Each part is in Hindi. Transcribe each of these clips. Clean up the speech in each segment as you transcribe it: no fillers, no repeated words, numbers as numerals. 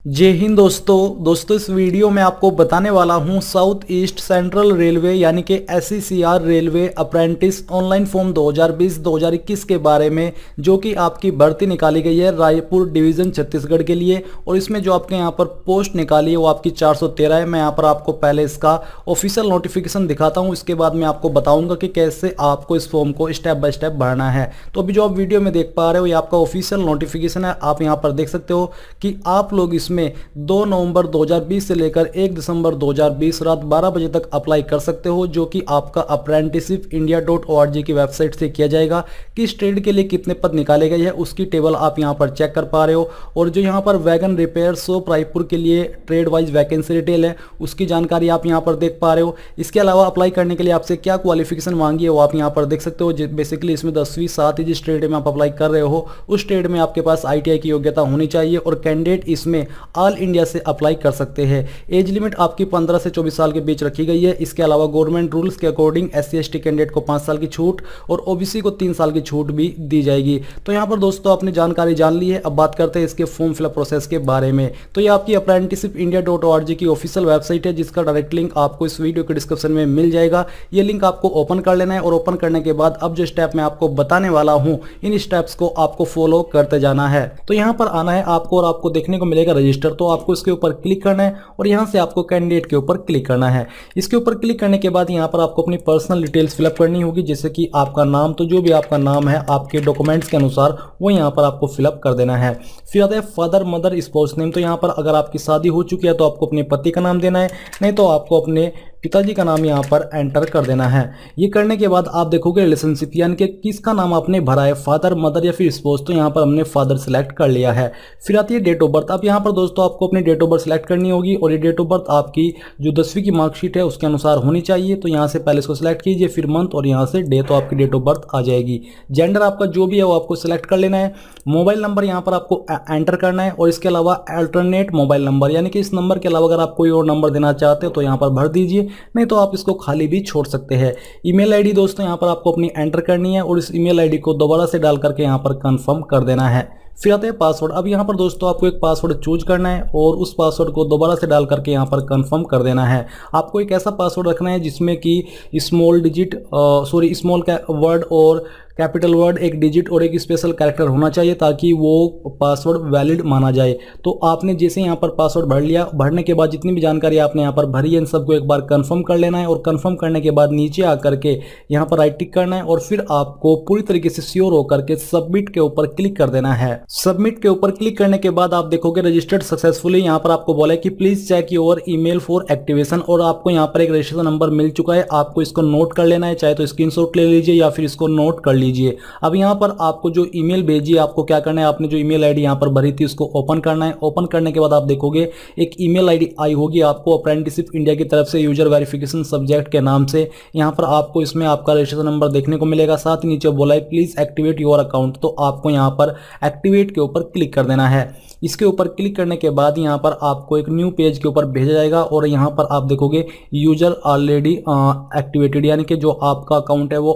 जय हिंद दोस्तों इस वीडियो में आपको बताने वाला हूं साउथ ईस्ट सेंट्रल रेलवे यानी कि SECR railway apprentice online form 2020-2021 के बारे में, जो कि आपकी भर्ती निकाली गई है रायपुर डिवीज़न छत्तीसगढ़ के लिए। और इसमें जो आपके यहां पर पोस्ट निकाली है वो आपकी 413 है। मैं यहां पर आपको पहले इसका ऑफिशियल नोटिफिकेशन दिखाता हूँ, इसके बाद मैं आपको बताऊँगा कि कैसे आपको इस फॉर्म को स्टेप बाय स्टेप भरना है। तो अभी जो आप वीडियो में देख पा रहे हो ये आपका ऑफिशियल नोटिफिकेशन है। आप यहाँ पर देख सकते हो कि आप लोग इसमें 2 नवंबर 2020 से लेकर 1 दिसंबर 2020 रात 12 बजे तक अप्लाई कर सकते हो, जो कि आपका apprenticeshipindia.org की वेबसाइट से किया जाएगा। किस ट्रेड के लिए कितने पद निकाले गए हैं उसकी टेबल आप यहां पर चेक कर पा रहे हो। और जो यहां पर वैगन रिपेयर शॉप रायपुर के लिए ट्रेड वाइज वैकेंसी डिटेल है उसकी जानकारी आप यहां पर देख पा रहे हो। इसके अलावा अप्लाई करने के लिए आपसे क्या क्वालिफिकेशन मांगी है वो आप यहां पर देख सकते हो। बेसिकली इसमें 10वीं साथ ही जिस ट्रेड में आप अप्लाई कर रहे हो उस ट्रेड में आपके पास ITI की योग्यता होनी चाहिए। और कैंडिडेट इसमें ऑल इंडिया से अप्लाई कर सकते हैं। एज लिमिट आपकी 15 से 24 साल के बीच रखी गई है। इसके अलावा गवर्नमेंट रूल्स के अकॉर्डिंग SC/ST कैंडिडेट को 5 साल की छूट और OBC को 3 साल की छूट भी दी जाएगी। तो यहाँ पर दोस्तों आपने जानकारी जान ली है। अब बात करते हैं इसके फॉर्म फिलअप प्रोसेस के बारे में। तो ये आपकी apprenticeshipindia.org की ऑफिशियल वेबसाइट है, जिसका डायरेक्ट लिंक आपको इस वीडियो के डिस्क्रिप्शन में मिल जाएगा। ये लिंक आपको ओपन कर लेना है और ओपन करने के बाद अब जो स्टेप मैं आपको बताने वाला हूँ इन स्टेप्स को आपको फॉलो करते जाना है। तो यहाँ पर आना है आपको और आपको देखने को मिलेगा रजिस्टर। तो आपको इसके ऊपर क्लिक करना है और यहां से आपको कैंडिडेट के ऊपर क्लिक करना है। इसके ऊपर क्लिक करने के बाद यहां पर आपको अपनी पर्सनल डिटेल्स फिलअप करनी होगी, जैसे कि आपका नाम, तो जो भी आपका नाम है आपके डॉक्यूमेंट्स के अनुसार वो यहां पर आपको फिलअप कर देना है। फिर आता है फादर मदर स्पाउस नेम। तो यहां पर अगर आपकी शादी हो चुकी है तो आपको अपने पति का नाम देना है, नहीं तो आपको अपने पिताजी का नाम यहाँ पर एंटर कर देना है। ये करने के बाद आप देखोगे रिलेशनशिप यानी कि किसका नाम आपने भरा है, फादर मदर या फिर स्पाउस। तो यहाँ पर हमने फादर सेलेक्ट कर लिया है। फिर आती है डेट ऑफ बर्थ। अब यहाँ पर दोस्तों आपको अपनी डेट ऑफ बर्थ सेलेक्ट करनी होगी और ये डेट ऑफ बर्थ आपकी जो 10वीं की मार्कशीट है उसके अनुसार होनी चाहिए। तो यहाँ से पहले इसको सिलेक्ट कीजिए, फिर मंथ और यहाँ से डे, तो आपकी डेट ऑफ बर्थ आ जाएगी। जेंडर आपका जो भी है वो आपको सिलेक्ट कर लेना है। मोबाइल नंबर यहाँ पर आपको एंटर करना है और इसके अलावा अल्टरनेट मोबाइल नंबर यानी कि इस नंबर के अलावा अगर आप कोई और नंबर देना चाहते हो तो यहाँ पर भर दीजिए, नहीं तो आप इसको खाली भी छोड़ सकते हैं। ईमेल आईडी दोस्तों यहाँ पर आपको अपनी एंटर करनी है और इस ईमेल आईडी को दोबारा से डाल करके यहाँ पर कंफर्म कर देना है। फिर आते हैं पासवर्ड। अब यहाँ पर दोस्तों आपको एक पासवर्ड चूज करना है और उस पासवर्ड को दोबारा से डाल करके यहाँ पर कंफर्म कर देना है। आपको एक ऐसा पासवर्ड रखना है जिसमें कि स्मॉल वर्ड और कैपिटल वर्ड, एक डिजिट और एक स्पेशल कैरेक्टर होना चाहिए ताकि वो पासवर्ड वैलिड माना जाए। तो आपने जैसे यहाँ पर पासवर्ड भर लिया, भरने के बाद जितनी भी जानकारी आपने यहाँ पर भरी है इन सबको एक बार कंफर्म कर लेना है और कंफर्म करने के बाद नीचे आकर के यहाँ पर राइट टिक करना है और फिर आपको पूरी तरीके से श्योर होकर के सबमिट के ऊपर क्लिक कर देना है। सबमिट के ऊपर क्लिक करने के बाद आप देखोगे रजिस्टर्ड सक्सेसफुली। यहाँ पर आपको बोला है कि please check your email for activation और आपको यहाँ पर एक रजिस्ट्रेशन नंबर मिल चुका है। आपको इसको नोट कर लेना है, चाहे तो स्क्रीनशॉट ले लीजिए या फिर इसको नोट कर लीजिए। अब यहां पर आपको जो ईमेल भेजी है आपको क्या करना है, आपने जो ईमेल आईडी यहां पर भरी थी उसको ओपन करना है। ओपन करने के बाद आप देखोगे एक ईमेल आईडी आई होगी आपको अप्रेंटिसशिप इंडिया की तरफ से यूजर वेरिफिकेशन सब्जेक्ट के नाम से। यहां पर आपको इसमें आपका रजिस्ट्रेशन नंबर देखने को मिलेगा। साथ ही नीचे बोला है प्लीज एक्टिवेट योर अकाउंट, तो आपको यहां पर एक्टिवेट के ऊपर क्लिक कर देना है। इसके ऊपर क्लिक करने के बाद यहां पर आपको एक न्यू पेज के ऊपर भेजा जाएगा और यहां पर आप देखोगे यूजर ऑलरेडी एक्टिवेटेड यानी कि जो आपका अकाउंट है वो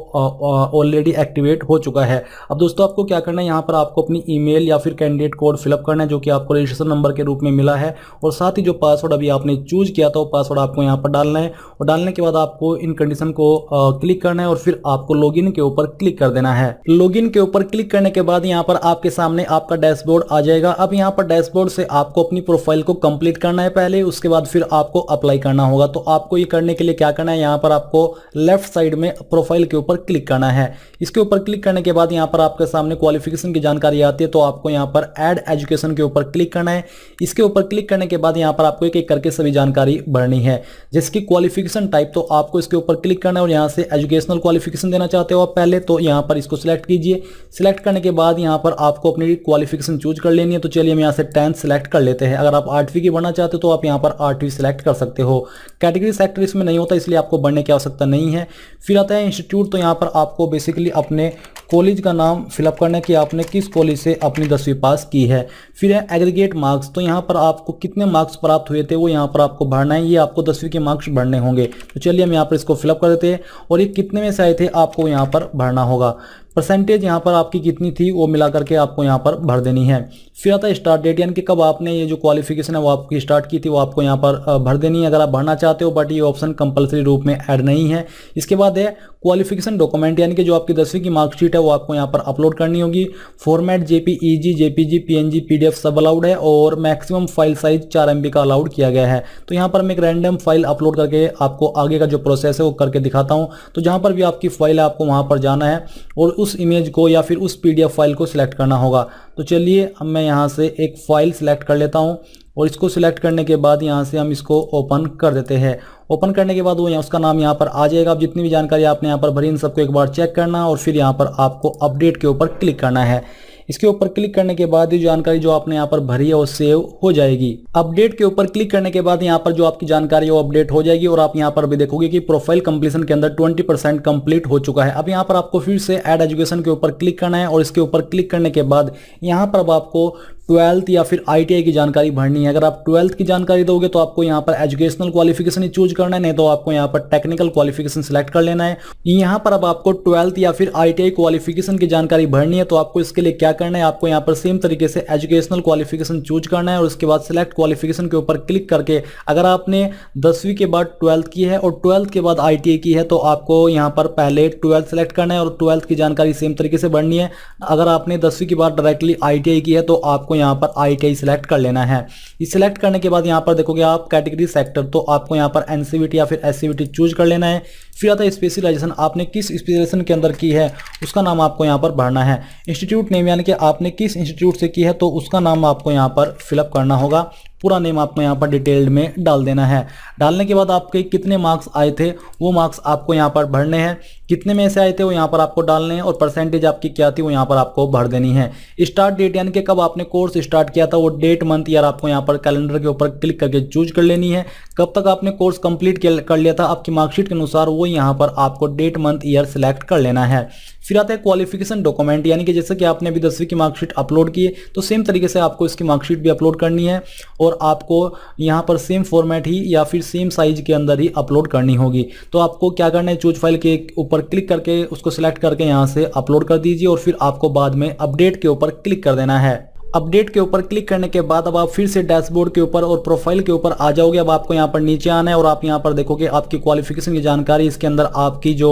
ऑलरेडी एक्टिवेट हो चुका है। अब दोस्तों आपको क्या करना है, यहाँ पर आपको अपनी ईमेल या फिर कैंडिडेट कोड फिलअप करना है जो कि आपको रजिस्ट्रेशन नंबर के रूप में मिला है और साथ ही जो पासवर्ड अभी आपने चूज किया था वो पासवर्ड आपको यहाँ पर डालना है। और डालने के बाद आपको इन कंडीशन को क्लिक करना है और फिर आपको लॉगिन के ऊपर क्लिक कर देना है। लॉगिन के ऊपर क्लिक करने के बाद यहाँ पर आपके सामने आपका डैशबोर्ड आ जाएगा। अब यहाँ पर डैशबोर्ड से आपको अपनी प्रोफाइल को कंप्लीट करना है पहले, उसके बाद फिर आपको अप्लाई करना होगा। तो आपको ये करने के लिए क्या करना है, यहाँ पर आपको लेफ्ट साइड में प्रोफाइल के ऊपर क्लिक करना है। इसके ऊपर क्लिक करने के बाद यहाँ पर आपके सामने क्वालिफिकेशन की जानकारी आती है, तो आपको यहाँ पर ऐड एजुकेशन के ऊपर क्लिक करना है। इसके ऊपर क्लिक करने के बाद यहाँ पर आपको एक एक करके सभी जानकारी भरनी है, जैसे कि क्वालिफिकेशन टाइप, तो आपको इसके ऊपर क्लिक करना है और यहाँ से एजुकेशनल क्वालिफिकेशन देना चाहते हो आप पहले, तो यहाँ पर इसको सिलेक्ट कीजिए। सिलेक्ट करने के बाद यहाँ पर आपको अपनी क्वालिफिकेशन चूज कर लेनी है। तो चलिए हम यहाँ से 10th सिलेक्ट कर लेते हैं। अगर आप 8वीं की भरना चाहते हो तो आप यहाँ पर 8वीं सिलेक्ट कर सकते हो। कैटेगरी सेक्टर इसमें नहीं होता इसलिए आपको भरने की आवश्यकता नहीं है। फिर आता है इंस्टीट्यूट। तो यहाँ पर आपको बेसिकली अपने कॉलेज का नाम फिलअप करना है कि आपने किस कॉलेज से अपनी 10वीं पास की है। फिर है एग्रीगेट मार्क्स। तो यहाँ पर आपको कितने मार्क्स प्राप्त हुए थे वो यहाँ पर आपको भरना है। ये आपको 10वीं के मार्क्स भरने होंगे। तो चलिए हम यहाँ पर इसको फिलअप कर देते हैं और ये कितने में से आए थे आपको यहाँ पर भरना होगा। परसेंटेज यहाँ पर आपकी कितनी थी वो मिला करके आपको यहाँ पर भर देनी है। फिर आता है स्टार्ट डेट, यानी कि कब आपने ये जो क्वालिफिकेशन है वो आपकी स्टार्ट की थी वो आपको यहाँ पर भर देनी है अगर आप भरना चाहते हो, बट ये ऑप्शन कंपलसरी रूप में ऐड नहीं है। इसके बाद है क्वालिफिकेशन डॉक्यूमेंट, यानी कि जो आपकी 10वीं की मार्कशीट है वो आपको यहाँ पर अपलोड करनी होगी। Format JPEG, JPG, PNG, PDF सब अलाउड है और मैक्सिमम फाइल साइज 4 MB का अलाउड किया गया है। तो यहाँ पर मैं एक रैंडम फाइल अपलोड करके आपको आगे का जो प्रोसेस है वो करके दिखाता हूँ। तो जहाँ पर भी आपकी फाइल है आपको वहाँ पर जाना है और उस इमेज को या फिर उस पीडीएफ फाइल को सिलेक्ट करना होगा। तो चलिए अब मैं यहाँ से एक फाइल सिलेक्ट कर लेता हूँ और इसको सिलेक्ट करने के बाद यहाँ से हम इसको ओपन कर देते हैं। ओपन करने के बाद वो उसका नाम यहाँ पर आ जाएगा। अब जितनी भी जानकारी आपने यहाँ पर भरी इन सबको एक बार चेक करना और फिर यहाँ पर आपको अपडेट के ऊपर क्लिक करना है। इसके ऊपर क्लिक करने के बाद ये जानकारी जो आपने यहाँ पर भरी है वो सेव हो जाएगी। अपडेट के ऊपर क्लिक करने के बाद यहाँ पर जो आपकी जानकारी है वो अपडेट हो जाएगी और आप यहाँ पर भी देखोगे कि प्रोफाइल कंप्लीशन के अंदर 20% कंप्लीट हो चुका है। अब यहाँ पर आपको फिर से ऐड एजुकेशन के ऊपर क्लिक करना है और इसके ऊपर क्लिक करने के बाद यहाँ पर अब आपको 12th या फिर ITI की जानकारी भरनी है। अगर आप 12th की जानकारी दोगे तो आपको यहाँ पर एजुकेशनल क्वालिफिकेशन ही चूज करना है, नहीं तो आपको यहाँ पर टेक्निकल क्वालिफिकेशन सिलेक्ट कर लेना है। यहाँ पर अब आपको 12th या फिर ITI क्वालिफिकेशन की जानकारी भरनी है। तो आपको इसके लिए क्या करना है, आपको यहाँ पर सेम तरीके से एजुकेशनल क्वालिफिकेशन चूज करना है और उसके बाद सिलेक्ट क्वालिफिकेशन के ऊपर क्लिक करके अगर आपने 10वीं के बाद 12th की है और 12th के बाद ITI की है तो आपको यहाँ पर पहले 12th सेलेक्ट करना है और 12th की जानकारी सेम तरीके से भरनी है। अगर आपने 10वीं के बाद डायरेक्टली ITI की है तो आपको यहाँ पर ITI सिलेक्ट कर लेना है। ये सिलेक्ट करने के बाद यहाँ पर देखोगे आप कैटेगरी सेक्टर, तो आपको यहाँ पर NCVT या फिर SCVT चूज कर लेना है। फिर आता है स्पेशलाइजेशन, आपने किस स्पेशलाइजेशन के अंदर की है उसका नाम आपको यहाँ पर भरना है। इंस्टीट्यूट नेम, यानी कि आपने किस इंस्टीट्यूट से की है तो उसका नाम आपको यहाँ पर फिलअप करना होगा। पूरा नेम आपको यहाँ पर डिटेल्ड में डाल देना है। डालने के बाद आपके कितने मार्क्स आए थे वो मार्क्स आपको यहाँ पर भरने हैं। कितने में से आए थे वो यहाँ पर आपको डालने हैं और परसेंटेज आपकी क्या थी वो यहाँ पर आपको भर देनी है। स्टार्ट डेट, यानी कि कब आपने कोर्स स्टार्ट किया था वो डेट, मंथ, ईयर आपको यहाँ पर कैलेंडर के ऊपर क्लिक करके चूज कर लेनी है। कब तक आपने कोर्स कंप्लीट कर लिया था आपकी मार्कशीट के अनुसार वो यहाँ पर आपको डेट, मंथ, ईयर सिलेक्ट कर लेना है। फिर आता है क्वालिफिकेशन डॉक्यूमेंट, यानी कि जैसे कि आपने अभी 10वीं की मार्कशीट अपलोड की है तो सेम तरीके से आपको इसकी मार्कशीट भी अपलोड करनी है और आपको यहाँ पर सेम फॉर्मेट ही या फिर सेम साइज के अंदर ही अपलोड करनी होगी। तो आपको क्या करना है, चूज फाइल के ऊपर क्लिक करके उसको सिलेक्ट करके यहाँ से अपलोड कर दीजिए और फिर आपको बाद में अपडेट के ऊपर क्लिक कर देना है। अपडेट के ऊपर क्लिक करने के बाद अब आप फिर से डैशबोर्ड के ऊपर और प्रोफाइल के ऊपर आ जाओगे। अब आपको यहाँ पर नीचे आना है और आप यहाँ पर देखोगे आपकी क्वालिफिकेशन की जानकारी, इसके अंदर आपकी जो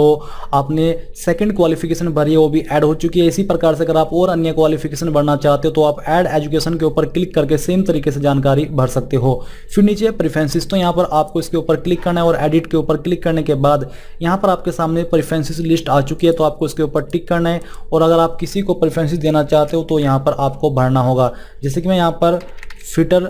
आपने सेकंड क्वालिफिकेशन भरी है वो भी ऐड हो चुकी है। इसी प्रकार से अगर आप और अन्य क्वालिफिकेशन भरना चाहते हो तो आप ऐड एजुकेशन के ऊपर क्लिक करके सेम तरीके से जानकारी भर सकते हो। फिर नीचे प्रेफरेंसेस, तो यहाँ पर आपको इसके ऊपर क्लिक करना है और एडिट के ऊपर क्लिक करने के बाद यहाँ पर आपके सामने प्रेफरेंसेस लिस्ट आ चुकी है। तो आपको इसके ऊपर टिक करना है और अगर आप किसी को प्रेफरेंसेस देना चाहते हो तो यहाँ पर आपको भरना होगा। जैसे कि मैं यहाँ पर फिटर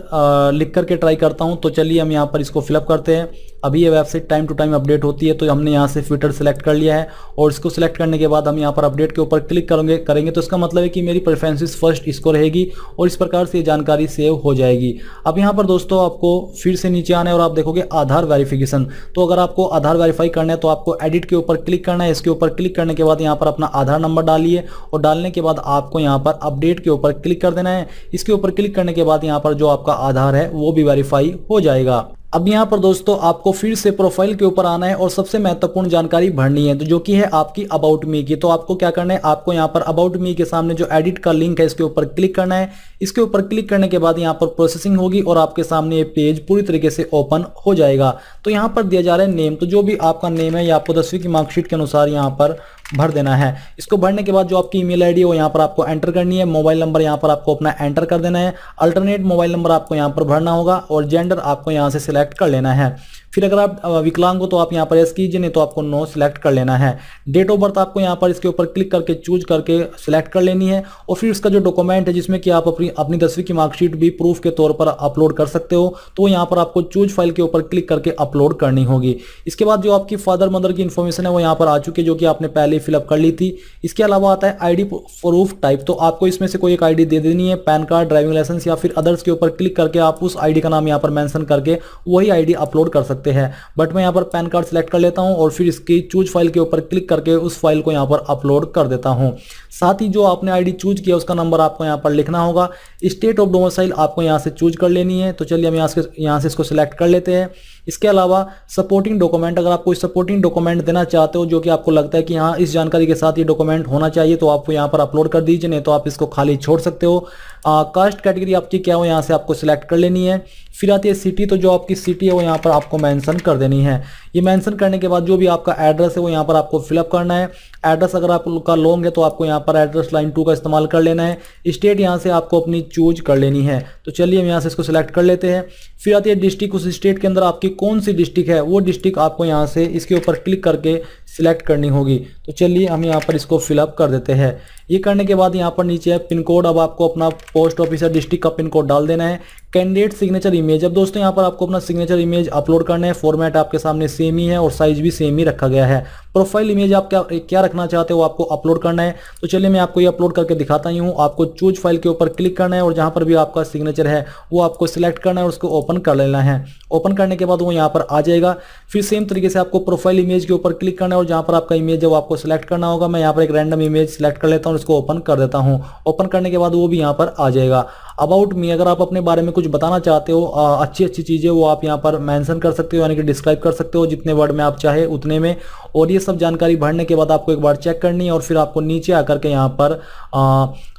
लिख करके ट्राई करता हूँ। तो चलिए हम यहाँ पर इसको फिलअप करते हैं। अभी ये website time to time update होती है तो हमने यहाँ से फिटर सेलेक्ट कर लिया है और इसको सिलेक्ट करने के बाद हम यहाँ पर अपडेट के ऊपर क्लिक करेंगे तो इसका मतलब है कि मेरी प्रेफरेंसेस फर्स्ट इसको रहेगी और इस प्रकार से ये जानकारी सेव हो जाएगी। अब यहाँ पर दोस्तों आपको फिर से नीचे आना है और आप देखोगे आधार वेरिफिकेशन। तो अगर आपको आधार वेरीफाई करना है तो आपको एडिट के ऊपर क्लिक करना है। इसके ऊपर क्लिक करने के बाद यहाँ पर अपना आधार नंबर डालिए और डालने के बाद आपको यहाँ पर अपडेट के ऊपर क्लिक कर देना है। इसके ऊपर क्लिक करने के बाद यहाँ पर जो आपका आधार है वो भी वेरीफाई हो जाएगा। अब यहाँ पर दोस्तों आपको फिर से प्रोफाइल के ऊपर आना है और सबसे महत्वपूर्ण जानकारी भरनी है तो जो कि है आपकी अबाउट मी की। तो आपको क्या करना है, आपको यहाँ पर अबाउट मी के सामने जो एडिट का लिंक है इसके ऊपर क्लिक करना है। इसके ऊपर क्लिक करने के बाद यहाँ पर प्रोसेसिंग होगी और आपके सामने ये पेज पूरी तरीके से ओपन हो जाएगा। तो यहाँ पर दिया जा रहा है नेम, तो जो भी आपका नेम है ये आपको 10वीं की मार्कशीट के अनुसार यहाँ पर भर देना है। इसको भरने के बाद जो आपकी ईमेल आईडी है वो यहाँ पर आपको एंटर करनी है। मोबाइल नंबर यहाँ पर आपको अपना एंटर कर देना है। अल्टरनेट मोबाइल नंबर आपको यहाँ पर भरना होगा और जेंडर आपको यहाँ से सिलेक्ट कर लेना है। फिर अगर आप विकलांग हो तो आप यहाँ पर यस कीजिए, नहीं तो आपको नो सिलेक्ट कर लेना है। डेट ऑफ बर्थ आपको यहाँ पर इसके ऊपर क्लिक करके चूज करके सिलेक्ट कर लेनी है और फिर इसका जो डॉक्यूमेंट है जिसमें कि आप अपनी 10वीं की मार्कशीट भी प्रूफ के तौर पर अपलोड कर सकते हो तो यहाँ पर आपको चूज फाइल के ऊपर क्लिक करके अपलोड करनी होगी। इसके बाद जो आपकी फादर मदर की इन्फॉर्मेशन है वो यहाँ पर आ चुकी है जो कि आपने पहले फिलअप कर ली थी। इसके अलावा आता है आईडी प्रूफ टाइप, तो आपको इसमें से कोई एक आईडी दे देनी है, पैन कार्ड, ड्राइविंग लाइसेंस या फिर अदर्स के ऊपर क्लिक करके आप उस आईडी का नाम यहाँ पर मेंशन करके वही आईडी अपलोड कर सकते हैं। बट मैं यहाँ पर पैन कार्ड सिलेक्ट कर लेता हूँ और फिर इसकी चूज फाइल के ऊपर क्लिक करके उस फाइल को यहाँ पर अपलोड कर देता हूँ। साथ ही जो आपने आईडी चूज किया उसका नंबर आपको यहाँ पर लिखना होगा। स्टेट ऑफ डोमिसाइल आपको यहाँ से चूज कर लेनी है। तो चलिए हम यहाँ से इसको सिलेक्ट कर लेते हैं इसके अलावा सपोर्टिंग डॉक्यूमेंट, अगर आप कोई सपोर्टिंग डॉक्यूमेंट देना चाहते हो जो कि आपको लगता है कि हाँ इस जानकारी के साथ ये डॉक्यूमेंट होना चाहिए, तो आप यहाँ पर अपलोड कर दीजिए, नहीं तो आप इसको खाली छोड़ सकते हो। कास्ट कैटेगरी आपकी क्या हो यहाँ से आपको सिलेक्ट कर लेनी है। फिर आती है सिटी, तो जो आपकी सिटी है वो यहाँ पर आपको मेंशन कर देनी है। ये मेंशन करने के बाद जो भी आपका एड्रेस है वो यहाँ पर आपको फिलअप करना है। एड्रेस अगर आपका लॉन्ग है तो आपको यहाँ पर एड्रेस लाइन 2 का इस्तेमाल कर लेना है। स्टेट यहाँ से आपको अपनी चूज कर लेनी है। तो चलिए हम यहाँ से इसको सिलेक्ट कर लेते हैं। फिर आती है डिस्ट्रिक्ट, उस स्टेट के अंदर आपकी कौन सी डिस्ट्रिक्ट है वो डिस्ट्रिक्ट आपको यहाँ से इसके ऊपर क्लिक करके सिलेक्ट करनी होगी। तो चलिए हम यहाँ पर इसको फिलअप कर देते हैं। ये करने के बाद यहाँ पर नीचे है पिन कोड, अब आपको अपना पोस्ट ऑफिस या डिस्ट्रिक्ट का पिन कोड डाल देना है। कैंडिडेट सिग्नेचर इमेज, अब दोस्तों यहाँ पर आपको अपना सिग्नेचर इमेज अपलोड करना है। फॉर्मेट आपके सामने सेम ही है और साइज भी सेम ही रखा गया है। प्रोफाइल इमेज आप क्या रखना चाहते हो आपको अपलोड करना है। तो चलिए मैं आपको ये अपलोड करके दिखाता ही हूँ। आपको चूज फाइल के ऊपर क्लिक करना है और जहाँ पर भी आपका सिग्नेचर है वो आपको सिलेक्ट करना है और उसको ओपन कर लेना है। ओपन करने के बाद वो यहाँ पर आ जाएगा। फिर सेम तरीके से आपको प्रोफाइल इमेज के ऊपर क्लिक करना है और जहाँ पर आपका इमेज है वो आपको सिलेक्ट करना होगा। मैं यहाँ पर एक रैंडम इमेज सिलेक्ट कर लेता हूँ, उसको ओपन कर देता हूँ। ओपन करने के बाद वो भी यहाँ पर आ जाएगा। अबाउट मी, अगर आप अपने बारे में कुछ बताना चाहते हो अच्छी अच्छी चीज़ें वो आप यहाँ पर मेंशन कर सकते हो, यानी कि डिस्क्राइब कर सकते हो जितने वर्ड में आप चाहे उतने में। और ये सब जानकारी भरने के बाद आपको एक बार चेक करनी है और फिर आपको नीचे आकर के यहाँ पर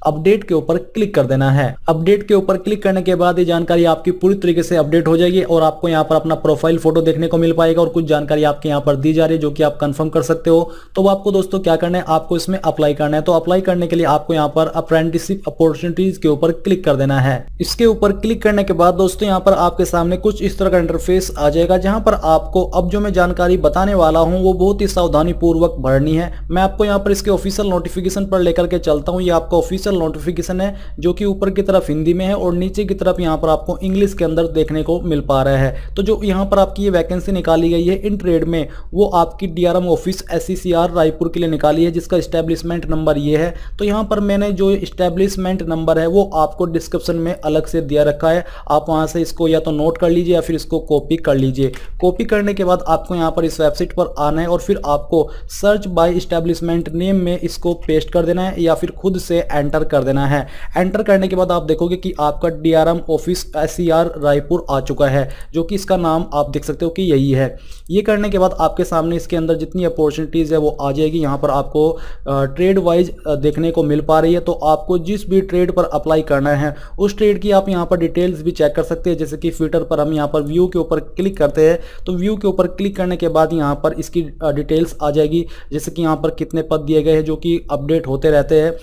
अपडेट के ऊपर क्लिक कर देना है। अपडेट के ऊपर क्लिक करने के बाद ये जानकारी आपकी पूरी तरीके से अपडेट हो जाएगी और आपको यहाँ पर अपना प्रोफाइल फोटो देखने को मिल पाएगा और कुछ जानकारी आपके यहाँ पर दी जा रही है जो कि आप कंफर्म कर सकते हो। तो वो आपको दोस्तों क्या करना है, आपको इसमें अप्लाई करना है। तो अप्लाई करने के लिए आपको यहाँ पर अप्रेंटिसशिप अपॉर्चुनिटीज के ऊपर क्लिक कर देना है। इसके ऊपर क्लिक करने के बाद दोस्तों यहाँ पर आपके सामने कुछ इस तरह का इंटरफेस आ जाएगा, जहां पर आपको अब जो मैं जानकारी बताने वाला हूं वो बहुत ही सावधानी पूर्वक भरनी है। मैं आपको यहाँ पर इसके ऑफिशियल नोटिफिकेशन पर लेकर के चलता हूं। ये आपका ऑफिशियल नोटिफिकेशन है जो कि ऊपर की तरफ हिंदी में है और नीचे की तरफ यहाँ पर आपको इंग्लिश के अंदर देखने को मिल पा रहा है। तो जो यहाँ पर आपकी ये वैकेंसी निकाली गई है इन ट्रेड में, वो आपकी डीआरएम ऑफिस SCCR रायपुर के लिए निकाली है, जिसका स्टैब्लिशमेंट नंबर ये है। तो यहाँ पर मैंने जो स्टैब्लिशमेंट नंबर है वो आपको डिस्क्रिप्शन में अलग से दिया रखा है। आप वहां से इसको या तो नोट कर लीजिए या फिर इसको कॉपी कर लीजिए। कॉपी करने के बाद आपको यहाँ पर इस वेबसाइट पर आना है और फिर आपको सर्च बाय एस्टैब्लिशमेंट नेम में इसको पेस्ट कर देना है या फिर खुद से एंटर कर देना है। एंटर करने के बाद आप देखोगे कि आपका डीआरएम ऑफिस SCR रायपुर आ चुका है, जो कि इसका नाम आप देख सकते हो कि यही है। ये करने के बाद आपके सामने इसके अंदर जितनी अपॉर्चुनिटीज है वो आ जाएगी। यहाँ पर आपको ट्रेड वाइज देखने को मिल पा रही है। तो आपको जिस भी ट्रेड पर अप्लाई करना है उस ट्रेड की आप यहाँ पर डिटेल्स भी चेक कर सकते हैं। जैसे कि फिल्टर पर हम यहाँ पर व्यू के ऊपर क्लिक करते हैं, तो व्यू के ऊपर क्लिक करने के बाद यहाँ पर इसकी डिटेल्स आ जाएगी। जैसे कि यहाँ पर कितने पद दिए गए हैं जो कि अपडेट होते रहते हैं।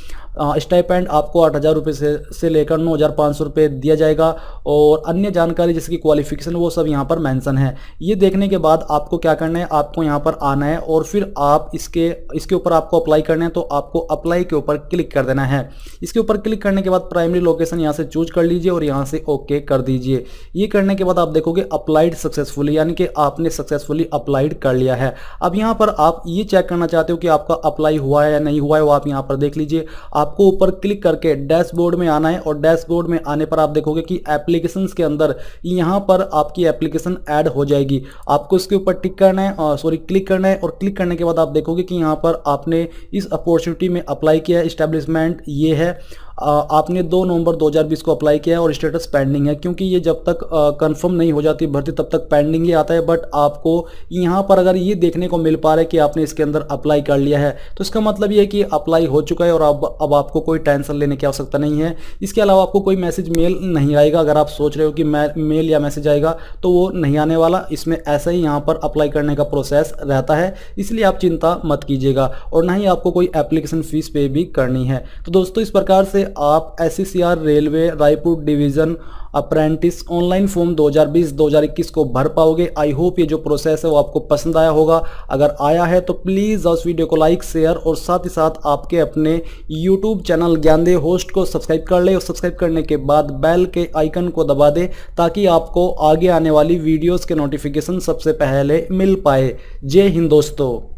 स्टाइपेंड आपको 8,000 रुपये से लेकर 9,500 रुपये दिया जाएगा और अन्य जानकारी जैसे कि क्वालिफिकेशन वो सब यहाँ पर मेंशन है। ये देखने के बाद आपको क्या करना है, आपको यहाँ पर आना है और फिर आप इसके ऊपर आपको अप्लाई करना है। तो आपको अप्लाई के ऊपर क्लिक कर देना है। इसके ऊपर क्लिक करने के बाद प्राइमरी लोकेशन यहाँ से चूज कर लीजिए और यहाँ से ओके कर दीजिए। ये करने के बाद आप देखोगे अप्लाइड सक्सेसफुली, यानी कि आपने सक्सेसफुली अप्लाइड कर लिया है। अब यहाँ पर आप ये चेक करना चाहते हो कि आपका अप्लाई हुआ है या नहीं हुआ है, वो आप यहाँ पर देख लीजिए। आपको ऊपर क्लिक करके डैशबोर्ड में आना है और डैशबोर्ड में आने पर आप देखोगे कि एप्लीकेशंस के अंदर यहाँ पर आपकी एप्लीकेशन ऐड हो जाएगी। आपको इसके ऊपर टिक करना है क्लिक करना है और क्लिक करने के बाद आप देखोगे कि यहाँ पर आपने इस अपॉर्चुनिटी में अप्लाई किया है। एस्टैब्लिशमेंट ये है, आपने 2 नवंबर 2020 को अप्लाई किया है और स्टेटस पेंडिंग है, क्योंकि ये जब तक कंफर्म नहीं हो जाती भर्ती तब तक पेंडिंग ही आता है। बट आपको यहाँ पर अगर ये देखने को मिल पा रहा है कि आपने इसके अंदर अप्लाई कर लिया है, तो इसका मतलब ये है कि अप्लाई हो चुका है और अब आपको कोई टेंशन लेने की आवश्यकता नहीं है। इसके अलावा आपको कोई मैसेज मेल नहीं आएगा। अगर आप सोच रहे हो कि मेल या मैसेज आएगा तो वो नहीं आने वाला। इसमें ऐसा ही यहाँ पर अप्लाई करने का प्रोसेस रहता है, इसलिए आप चिंता मत कीजिएगा और ना ही आपको कोई एप्लीकेशन फीस पे भी करनी है। तो दोस्तों इस प्रकार से आप SCCR railway Raipur division apprentice online form 2020-2021 को भर पाओगे। आई होप ये जो प्रोसेस है वो आपको पसंद आया होगा। अगर आया है तो प्लीज़ उस वीडियो को लाइक शेयर और साथ ही साथ आपके अपने YouTube चैनल ज्ञानदेव होस्ट को सब्सक्राइब कर ले और सब्सक्राइब करने के बाद बेल के आइकन को दबा दे ताकि आपको आगे आने वाली वीडियोस के नोटिफिकेशन सबसे पहले मिल पाए। जय हिंद दोस्तों।